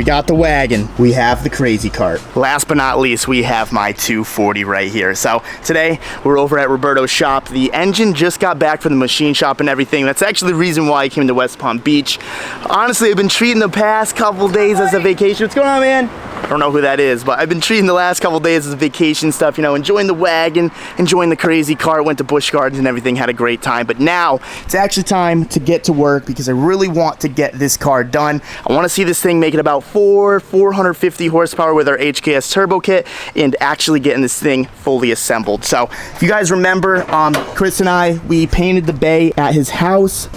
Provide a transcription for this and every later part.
We got the wagon, we have the crazy cart. Last but not least, we have my 240 right here. So today, we're over at Roberto's shop. The engine just got back from the machine shop and everything. That's actually the reason why I came to West Palm Beach. Honestly, I've been treating the past couple days as a vacation. What's going on, man? I don't know who that is, but I've been treating the last couple days as a vacation stuff, you know, enjoying the wagon, enjoying the crazy cart, went to Busch Gardens and everything, had a great time. But now, it's actually time to get to work because I really want to get this car done. I want to see this thing making about 450 horsepower with our HKS turbo kit and actually getting this thing fully assembled. So, if you guys remember, Chris and I, we painted the bay at his house.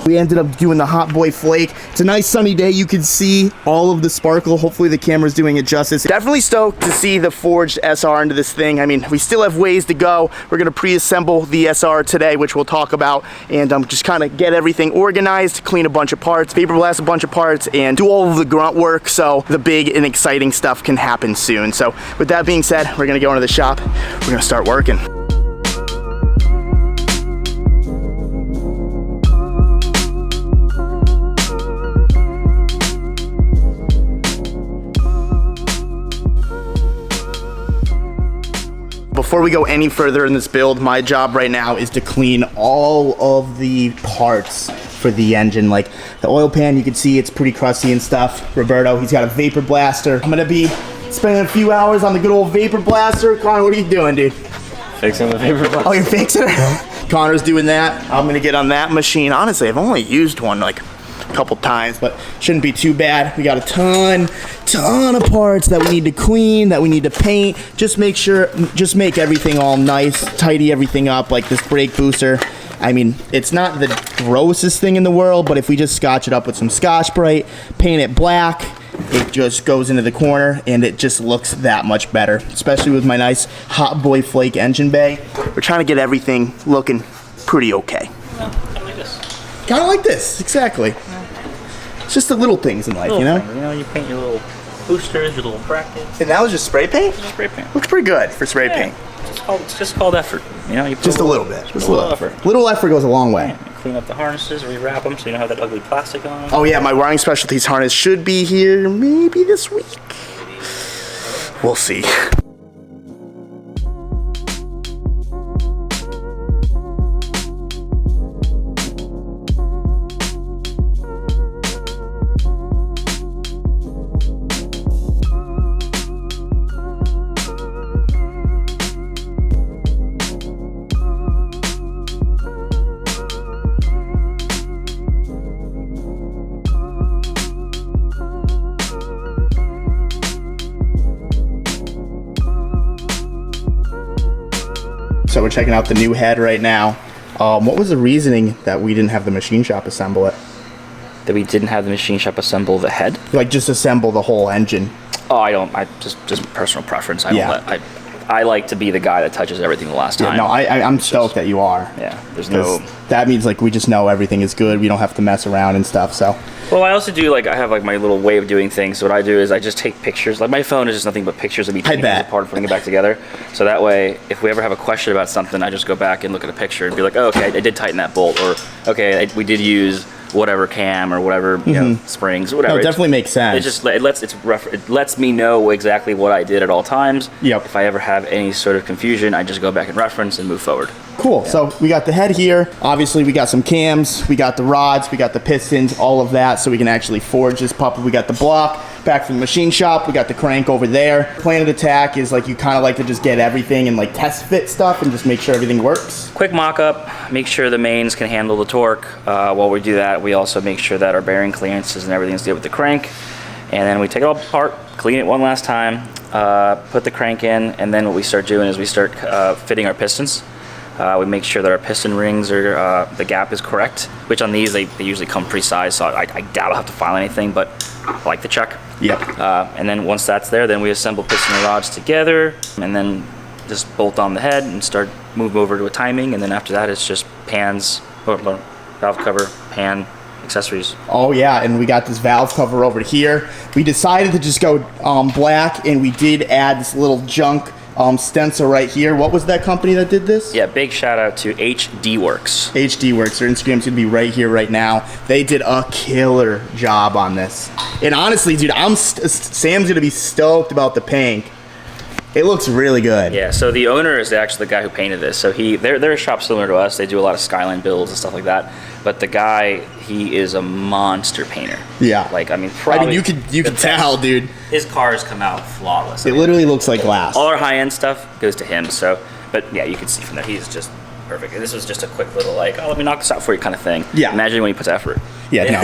We ended up doing the Hot Boy Flake. It's a nice sunny day. You can see all of the sparkle. Hopefully the camera's doing it justice. Definitely stoked to see the forged SR into this thing. I mean, we still have ways to go. We're gonna pre-assemble the SR today, which we'll talk about, and just kind of get everything organized, clean a bunch of parts, paper blast a bunch of parts, and do all of the grunt work so the big and exciting stuff can happen soon. So with that being said, we're gonna go into the shop. We're gonna start working. Before we go any further in this build, my job right now is to clean all of the parts for the engine. Like the oil pan, you can see it's pretty crusty and stuff. Roberto, he's got a vapor blaster. I'm gonna be spending a few hours on the good old vapor blaster. Connor, what are you doing, dude? Fixing the vapor blaster. Oh, you're fixing it? Connor's doing that. I'm gonna get on that machine. Honestly, I've only used one like couple times, but shouldn't be too bad. We got a ton of parts that we need to clean, that we need to paint. Just make everything all nice, tidy everything up. Like this brake booster, I mean, it's not the grossest thing in the world, but if we just scotch it up with some Scotch-Brite, paint it black, it just goes into the corner and it just looks that much better, especially with my nice Hot Boy Flake engine bay. We're trying to get everything looking pretty okay. Yeah, kind of like this. Kind of like this, exactly. It's just the little things in life, you know? You know, you paint your little boosters, your little brackets. And that was just spray paint? Just spray paint. Looks pretty good for spray paint. It's just called effort. You know, you just a little bit. Just a little effort. Little effort goes a long way. Yeah, clean up the harnesses, rewrap them so you don't have that ugly plastic on them. Oh yeah, my Wiring Specialties harness should be here maybe this week. We'll see. So we're checking out the new head right now. What was the reasoning that we didn't have the machine shop assemble it? That we didn't have the machine shop assemble the head? Like just assemble the whole engine. Oh, I just personal preference. I like to be the guy that touches everything the last time. Yeah, no, I'm stoked that you are. Yeah, there's no. That means like we just know everything is good. We don't have to mess around and stuff. So. Well, I also do I have my little way of doing things. So what I do is I just take pictures. Like my phone is just nothing but pictures of me taking things apart and putting it back together. So that way, if we ever have a question about something, I just go back and look at a picture and be like, oh, okay, I did tighten that bolt, or okay, we did use whatever cam or whatever you know, springs, whatever. No, it definitely makes sense. It lets me know exactly what I did at all times. Yep. If I ever have any sort of confusion, I just go back and reference and move forward. Cool. Yeah. So we got the head here. Obviously, we got some cams, we got the rods, we got the pistons, all of that, so we can actually forge this puppy. We got the block back from the machine shop. We got the crank over there. Plan of attack is like you kind of like to just get everything and like test fit stuff and just make sure everything works. Quick mock-up. Make sure the mains can handle the torque. While we do that, we also make sure that our bearing clearances and everything's good with the crank. And then we take it all apart, clean it one last time, put the crank in, and then what we start doing is we start fitting our pistons. We make sure that our piston rings are, the gap is correct, which on these, they usually come pre-sized, so I doubt I'll have to file anything, but I like to check. Yep. And then once that's there, then we assemble piston and rods together, and then just bolt on the head and start moving over to a timing, and then after that it's just pans, or valve cover, pan, accessories. Oh yeah, and we got this valve cover over here. We decided to just go black, and we did add this little junk stencil right here. What was that company that did this? Yeah, big shout out to HDWERKS. HDWERKS. Their Instagram's gonna be right here, right now. They did a killer job on this. And honestly, dude, Sam's gonna be stoked about the pink. It looks really good. Yeah, so the owner is actually the guy who painted this. So they're a shop similar to us. They do a lot of Skyline builds and stuff like that. But the guy, he is a monster painter. Yeah. Like, I mean, probably you can tell, dude. His cars come out flawless. It literally looks like glass. All our high-end stuff goes to him. So, but yeah, you can see from there, he's just perfect. And this was just a quick little like, oh, let me knock this out for you kind of thing. Yeah. Imagine when he puts effort. Yeah, no,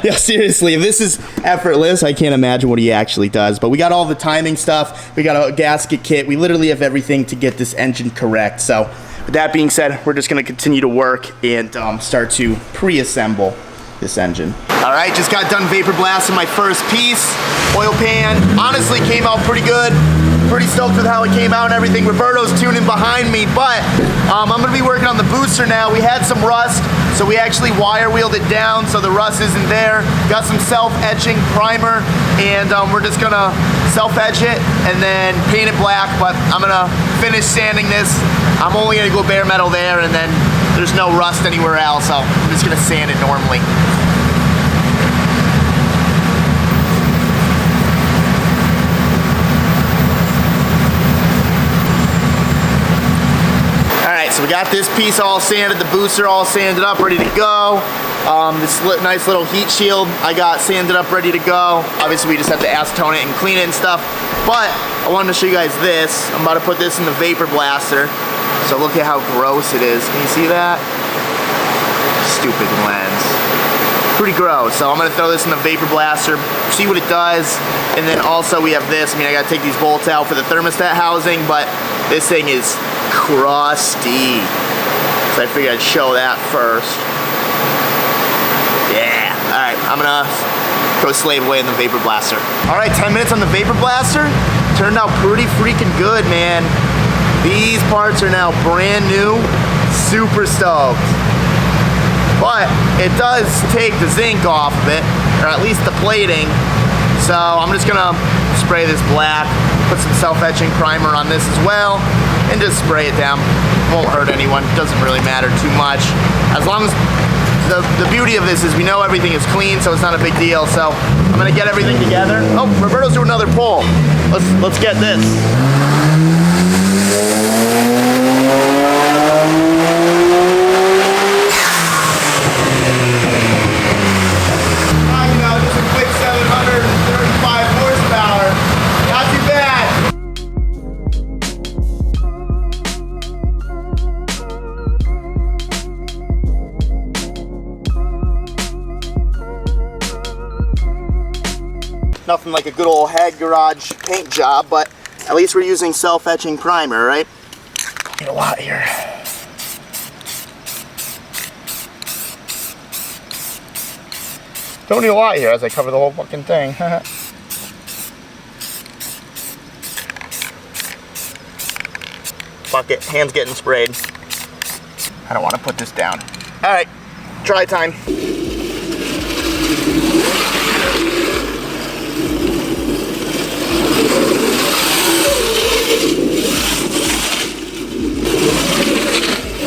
yeah, seriously, if this is effortless, I can't imagine what he actually does. But we got all the timing stuff. We got a gasket kit. We literally have everything to get this engine correct. So with that being said, we're just going to continue to work and start to pre-assemble this engine. All right, just got done vapor blasting my first piece. Oil pan, honestly came out pretty good. Pretty stoked with how it came out and everything. Roberto's tuning behind me, but I'm gonna be working on the booster now. We had some rust, so we actually wire wheeled it down so the rust isn't there. Got some self-etching primer, and we're just gonna self-etch it and then paint it black, but I'm gonna finish sanding this. I'm only gonna go bare metal there, and then there's no rust anywhere else, so I'm just gonna sand it normally. So we got this piece all sanded, the booster all sanded up, ready to go. This nice little heat shield I got sanded up, ready to go. Obviously we just have to acetone it and clean it and stuff. But I wanted to show you guys this. I'm about to put this in the vapor blaster. So look at how gross it is. Can you see that? Stupid lens. Pretty gross. So I'm gonna throw this in the vapor blaster, see what it does. And then also we have this. I mean, I gotta take these bolts out for the thermostat housing, but this thing is crusty. So I figured I'd show that first. Yeah. All right, I'm gonna go slave away in the vapor blaster. All right, 10 minutes on the vapor blaster. Turned out pretty freaking good, man. These parts are now brand new. Super stoked. But it does take the zinc off of it, or at least the plating. So I'm just gonna spray this black, put some self-etching primer on this as well, and just spray it down. Won't hurt anyone, doesn't really matter too much. As long as, the beauty of this is we know everything is clean, so it's not a big deal. So I'm gonna get everything together. Oh, Roberto's doing another pull. Let's get this. Just a quick 735 horsepower. Not too bad. Nothing like a good old head garage paint job, but at least we're using self-etching primer, right? Need a lot here. Don't need a lot here as I cover the whole fucking thing. Fuck it, hand's getting sprayed. I don't want to put this down. All right, try time.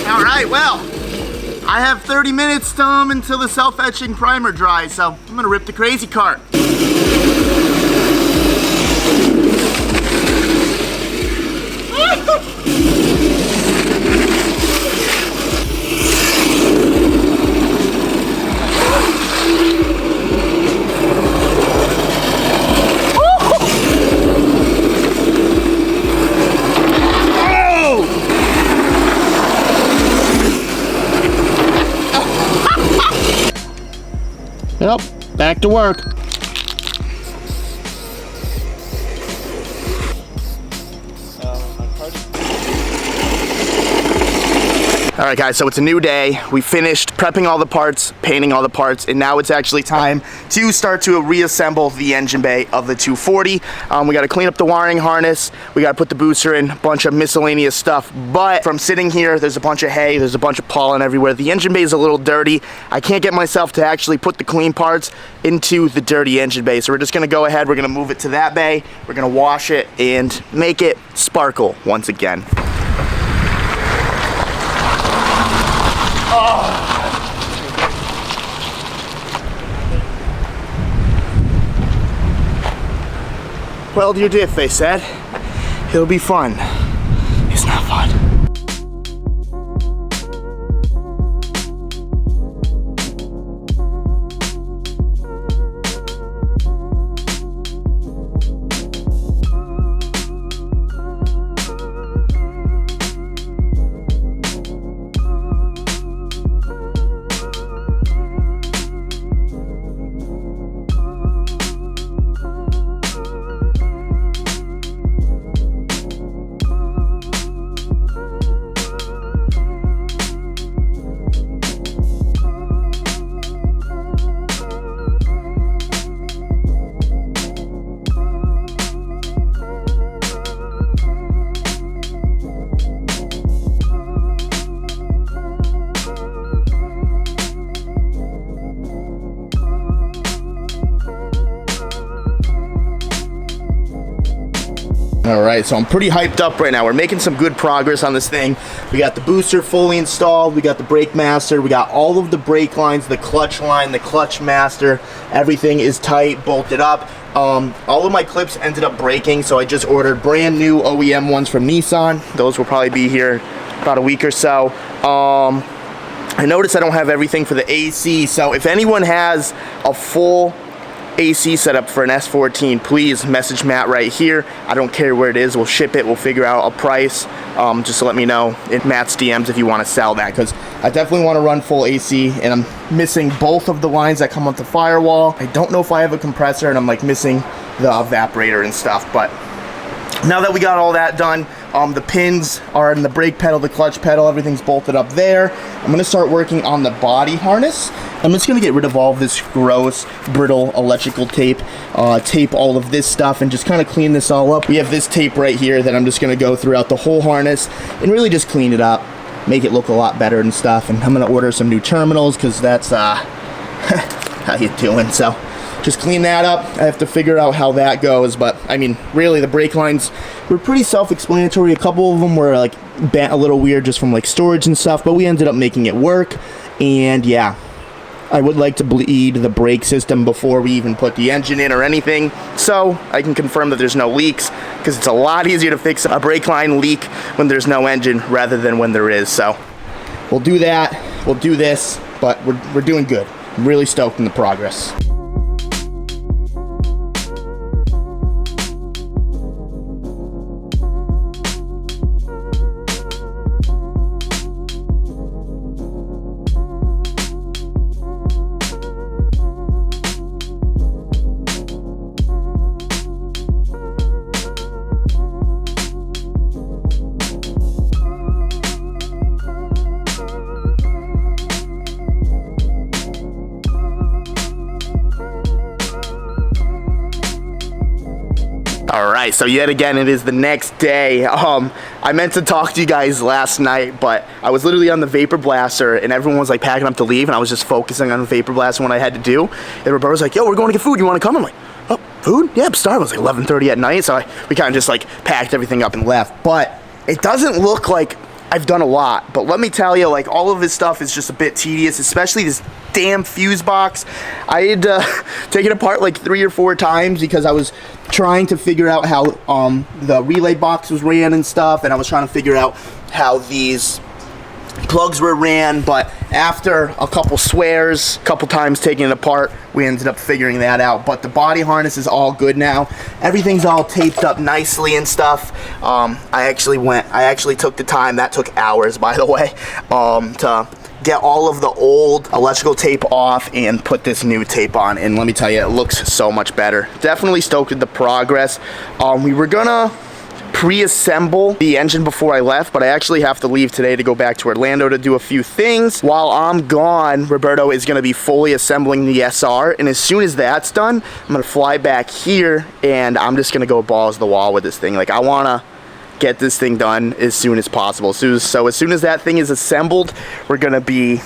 All right, well, I have 30 minutes until the self-etching primer dries, so I'm gonna rip the crazy cart. Yep, back to work. All right, guys, so it's a new day. We finished prepping all the parts, painting all the parts, and now it's actually time to start to reassemble the engine bay of the 240. We got to clean up the wiring harness. We got to put the booster in, a bunch of miscellaneous stuff. But from sitting here, there's a bunch of hay, there's a bunch of pollen everywhere. The engine bay is a little dirty. I can't get myself to actually put the clean parts into the dirty engine bay. So we're just going to go ahead, we're going to move it to that bay. We're going to wash it and make it sparkle once again. Weld your diff, they said. It'll be fun. It's not fun. All right, so I'm pretty hyped up right now. We're making some good progress on this thing. We got the booster fully installed. We got the brake master. We got all of the brake lines, the clutch line, the clutch master. Everything is tight, bolted up. All of my clips ended up breaking, so I just ordered brand new OEM ones from Nissan. Those will probably be here about a week or so. I noticed I don't have everything for the AC, so if anyone has a full AC setup for an S14, please message Matt right here. I don't care where it is, we'll ship it, we'll figure out a price. Just to let me know in Matt's DMs if you want to sell that, because I definitely want to run full AC, and I'm missing both of the lines that come up the firewall. I don't know if I have a compressor, and I'm like missing the evaporator and stuff. But now that we got all that done, the pins are in the brake pedal, the clutch pedal, everything's bolted up there. I'm going to start working on the body harness. I'm just going to get rid of all of this gross, brittle electrical tape, tape all of this stuff, and just kind of clean this all up. We have this tape right here that I'm just going to go throughout the whole harness and really just clean it up, make it look a lot better and stuff. And I'm going to order some new terminals, because that's how you doing. So just clean that up. I have to figure out how that goes, but I mean, really the brake lines were pretty self-explanatory. A couple of them were like bent a little weird just from like storage and stuff, but we ended up making it work. And yeah, I would like to bleed the brake system before we even put the engine in or anything, so I can confirm that there's no leaks, because it's a lot easier to fix a brake line leak when there's no engine rather than when there is. So we'll do that, we'll do this, but we're doing good. I'm really stoked in the progress. Alright, so yet again, it is the next day. I meant to talk to you guys last night, but I was literally on the vapor blaster, and everyone was like packing up to leave, and I was just focusing on the vapor blaster and what I had to do. And Roberto was like, yo, we're going to get food, you want to come? I'm like, oh, food? Yeah, I'm starving. It was like 11:30 at night, so we kind of just like packed everything up and left. But it doesn't look like I've done a lot, but let me tell you, like, all of this stuff is just a bit tedious, especially this damn fuse box. I had taken it apart like 3 or 4 times because I was trying to figure out how the relay box was ran and stuff, and I was trying to figure out how these plugs were ran. But after a couple swears, a couple times taking it apart, we ended up figuring that out. But the body harness is all good now. Everything's all taped up nicely and stuff. I actually took the time, that took hours by the way, to get all of the old electrical tape off and put this new tape on, and let me tell you, it looks so much better. Definitely stoked with the progress. We were gonna pre-assemble the engine before I left, but I actually have to leave today to go back to Orlando to do a few things. While I'm gone, Roberto is gonna be fully assembling the SR, and as soon as that's done, I'm gonna fly back here, and I'm just gonna go balls to the wall with this thing. Like, I wanna get this thing done as soon as possible. So as soon as that thing is assembled, we're gonna be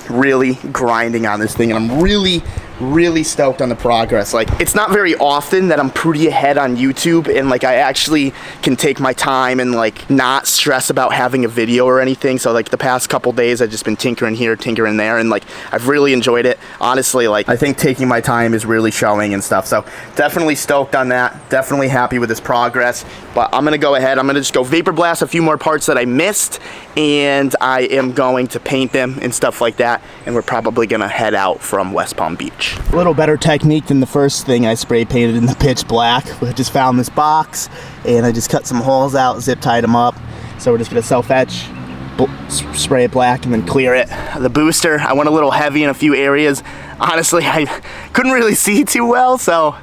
really grinding on this thing, and I'm really stoked on the progress. Like, it's not very often that I'm pretty ahead on YouTube, and like I actually can take my time and like not stress about having a video or anything. So like the past couple days I've just been tinkering here, tinkering there, and like I've really enjoyed it. Honestly, like I think taking my time is really showing and stuff. So definitely stoked on that. Definitely happy with this progress. But I'm gonna go ahead, I'm gonna just go vapor blast a few more parts that I missed, and I am going to paint them and stuff like that, and we're probably gonna head out from West Palm Beach. A little better technique than the first thing I spray painted in the pitch black. I just found this box and I just cut some holes out, zip tied them up. So we're just gonna self-etch, spray it black, and then clear it. The booster, I went a little heavy in a few areas. Honestly, I couldn't really see too well, so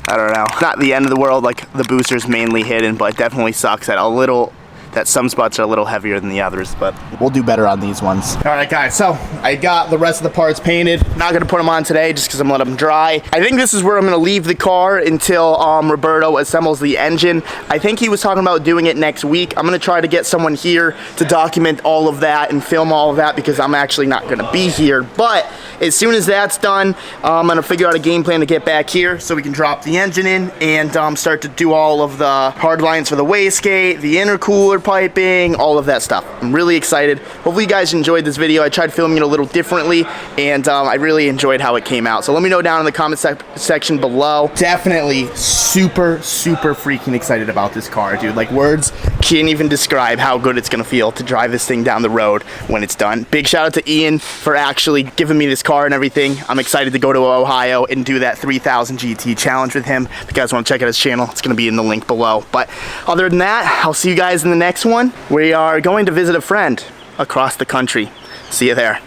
I don't know. Not the end of the world, like the booster's mainly hidden, but it definitely sucks that some spots are a little heavier than the others, but we'll do better on these ones. All right, guys, so I got the rest of the parts painted. Not gonna put them on today just because I'm letting them dry. I think this is where I'm gonna leave the car until Roberto assembles the engine. I think he was talking about doing it next week. I'm gonna try to get someone here to document all of that and film all of that because I'm actually not gonna be here. But as soon as that's done, I'm gonna figure out a game plan to get back here so we can drop the engine in and start to do all of the hard lines for the wastegate, the intercooler piping, all of that stuff. I'm really excited. Hopefully you guys enjoyed this video. I tried filming it a little differently, and I really enjoyed how it came out. So let me know down in the comment section below. Definitely super freaking excited about this car, dude. Like, words can't even describe how good it's gonna feel to drive this thing down the road when it's done. Big shout out to Ian for actually giving me this car and everything. I'm excited to go to Ohio and do that 3000 GT challenge with him. If you guys want to check out his channel, it's gonna be in the link below. But other than that, I'll see you guys in the next one. We are going to visit a friend across the country. See you there.